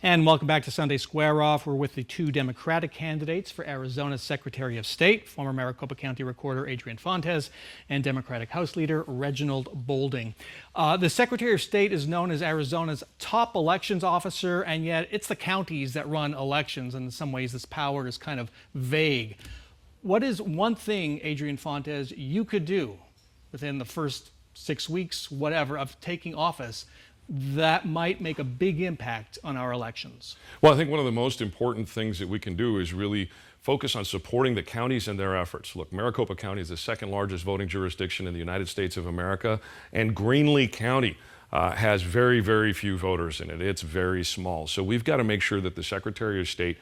And welcome back to Sunday Square Off. We're with the two Democratic candidates for Arizona's Secretary of State, former Maricopa County Recorder Adrian and Democratic House Leader Reginald Bolding. The Secretary of State is known as Arizona's top elections officer, and yet it's the counties that run elections, and in some ways this power is kind of vague. What is one thing, Adrian Fontes, you could do within the first 6 weeks, whatever, of taking office that might make a big impact on our elections? Well, I think one of the most important things that we can do is really focus on supporting the counties and their efforts. Look, Maricopa County is the second largest voting jurisdiction in the United States of America, and Greenlee County has very, very few voters in it. It's very small. So we've got to make sure that the Secretary of State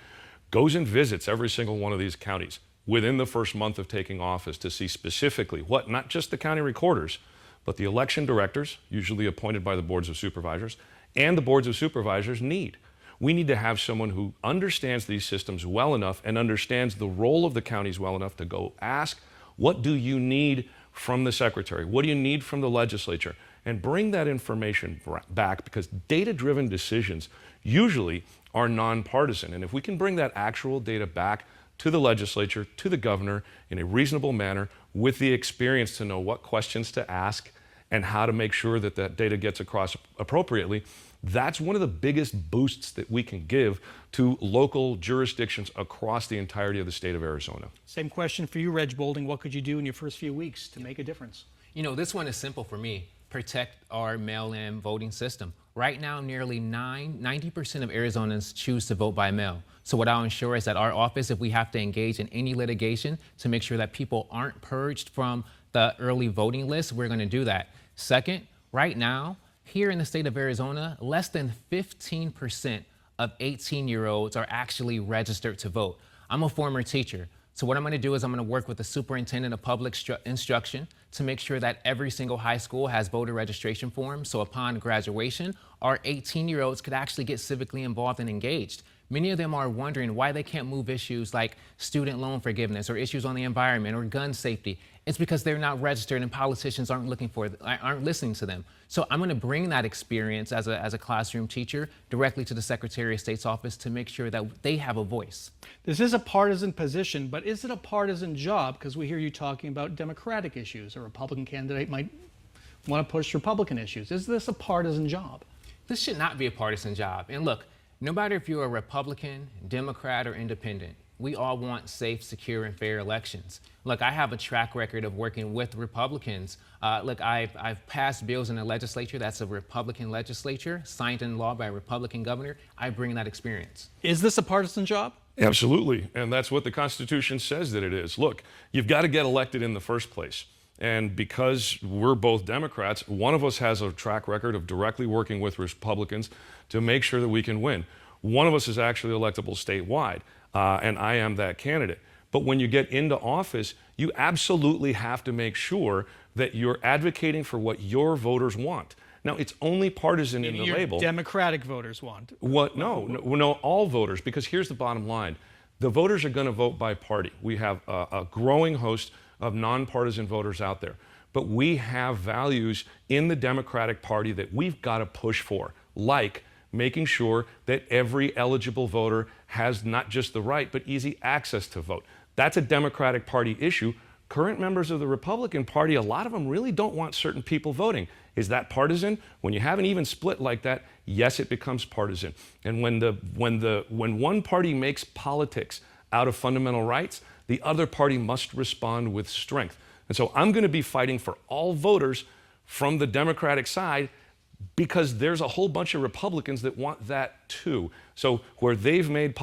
goes and visits every single one of these counties within the first month of taking office to see specifically what, not just the county recorders, but the election directors, usually appointed by the boards of supervisors, and the boards of supervisors need. We need to have someone who understands these systems well enough and understands the role of the counties well enough to go ask, what do you need from the secretary? What do you need from the legislature? And bring that information back, because data-driven decisions usually are nonpartisan. And if we can bring that actual data back to the legislature, to the governor, in a reasonable manner, with the experience to know what questions to ask and how to make sure that that data gets across appropriately, that's one of the biggest boosts that we can give to local jurisdictions across the entirety of the state of Arizona. Same question for you, Reg Bolding. What could you do in your first few weeks to make a difference? You know, this one is simple for me. Protect our mail-in voting system. Right now, nearly 90% of Arizonans choose to vote by mail. So what I'll ensure is that our office, if we have to engage in any litigation to make sure that people aren't purged from the early voting list, we're going to do that. Second, right now, here in the state of Arizona, less than 15% of 18-year-olds are actually registered to vote. I'm a former teacher. So what I'm going to do is I'm going to work with the superintendent of public instruction to make sure that every single high school has voter registration forms. So upon graduation, our 18-year-olds could actually get civically involved and engaged. Many of them are wondering why they can't move issues like student loan forgiveness or issues on the environment or gun safety. It's because they're not registered and politicians aren't listening to them. So I'm going to bring that experience as a classroom teacher directly to the Secretary of State's office to make sure that they have a voice. This is a partisan position, but is it a partisan job? Because we hear you talking about Democratic issues. A Republican candidate might want to push Republican issues. Is this a partisan job? This should not be a partisan job. And look, no matter if you're a Republican, Democrat, or independent, we all want safe, secure, and fair elections. Look, I have a track record of working with Republicans. Look, I've passed bills in the legislature that's a Republican legislature, signed into law by a Republican governor. I bring that experience. Is this a partisan job? Absolutely, and that's what the Constitution says that it is. Look, you've got to get elected in the first place. And because we're both Democrats, one of us has a track record of directly working with Republicans to make sure that we can win. One of us is actually electable statewide, and I am that candidate. But when you get into office, you absolutely have to make sure that you're advocating for what your voters want. Now, it's only partisan in the label. Democratic voters want. What? No, all voters, because here's the bottom line. The voters are going to vote by party. We have a growing host of nonpartisan voters out there. But we have values in the Democratic Party that we've got to push for, like making sure that every eligible voter has not just the right, but easy access to vote. That's a Democratic Party issue. Current members of the Republican Party, a lot of them really don't want certain people voting. Is that partisan? When you have an even split like that, yes, it becomes partisan. And when one party makes politics out of fundamental rights, the other party must respond with strength. And so I'm going to be fighting for all voters from the Democratic side, because there's a whole bunch of Republicans that want that too. So where they've made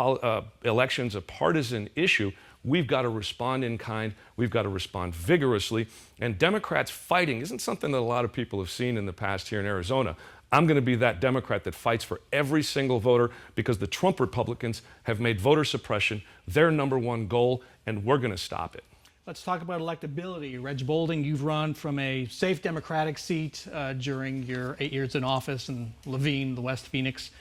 elections a partisan issue, we've got to respond in kind. We've got to respond vigorously. And Democrats fighting isn't something that a lot of people have seen in the past here in Arizona. I'm going to be that Democrat that fights for every single voter, because the Trump Republicans have made voter suppression their #1 goal, and we're going to stop it. Let's talk about electability. Reg Bolding, you've run from a safe Democratic seat during your 8 years in office in Levine, the West Phoenix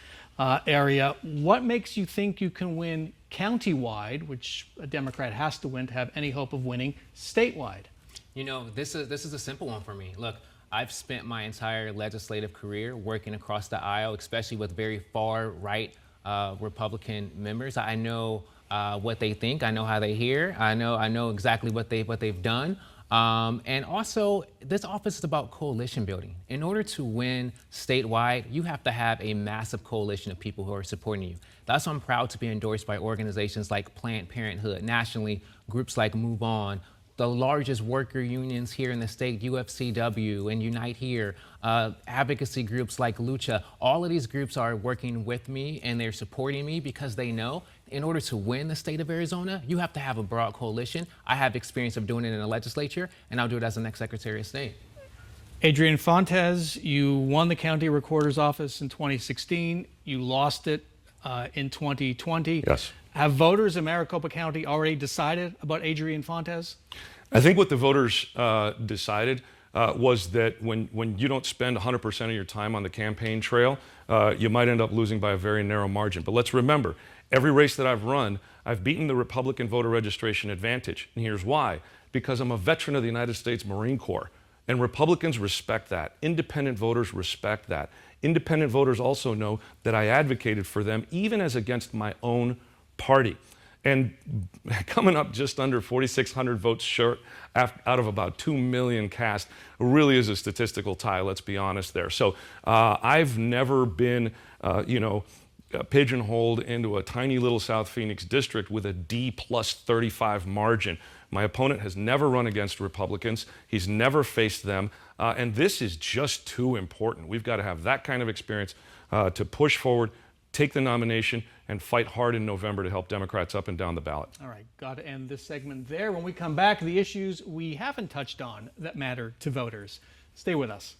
area. What makes you think you can win countywide, which a Democrat has to win to have any hope of winning statewide? You know, this is a simple one for me. Look, I've spent my entire legislative career working across the aisle, especially with very far right Republican members. I know what they think. I know how they hear. I know exactly what they've done. And also, this office is about coalition building. In order to win statewide, you have to have a massive coalition of people who are supporting you. That's why I'm proud to be endorsed by organizations like Planned Parenthood, nationally, groups like Move On, the largest worker unions here in the state, UFCW and Unite Here, advocacy groups like Lucha. All of these groups are working with me and they're supporting me because they know in order to win the state of Arizona, you have to have a broad coalition. I have experience of doing it in the legislature, and I'll do it as the next Secretary of State. Adrian Fontes, you won the county recorder's office in 2016. You lost it in 2020. Yes. Have voters in Maricopa County already decided about Adrian Fontes? I think what the voters decided was that when you don't spend 100% of your time on the campaign trail, you might end up losing by a very narrow margin. But let's remember, every race that I've run, I've beaten the Republican voter registration advantage. And here's why. Because I'm a veteran of the United States Marine Corps. And Republicans respect that. Independent voters respect that. Independent voters also know that I advocated for them, even as against my own party. And coming up just under 4,600 votes short out of about 2 million cast really is a statistical tie, let's be honest there. So I've never been, pigeonholed into a tiny little South Phoenix district with a D+35 margin. My opponent has never run against Republicans. He's never faced them. And this is just too important. We've got to have that kind of experience to push forward, take the nomination, and fight hard in November to help Democrats up and down the ballot. All right, got to end this segment there. When we come back, the issues we haven't touched on that matter to voters. Stay with us.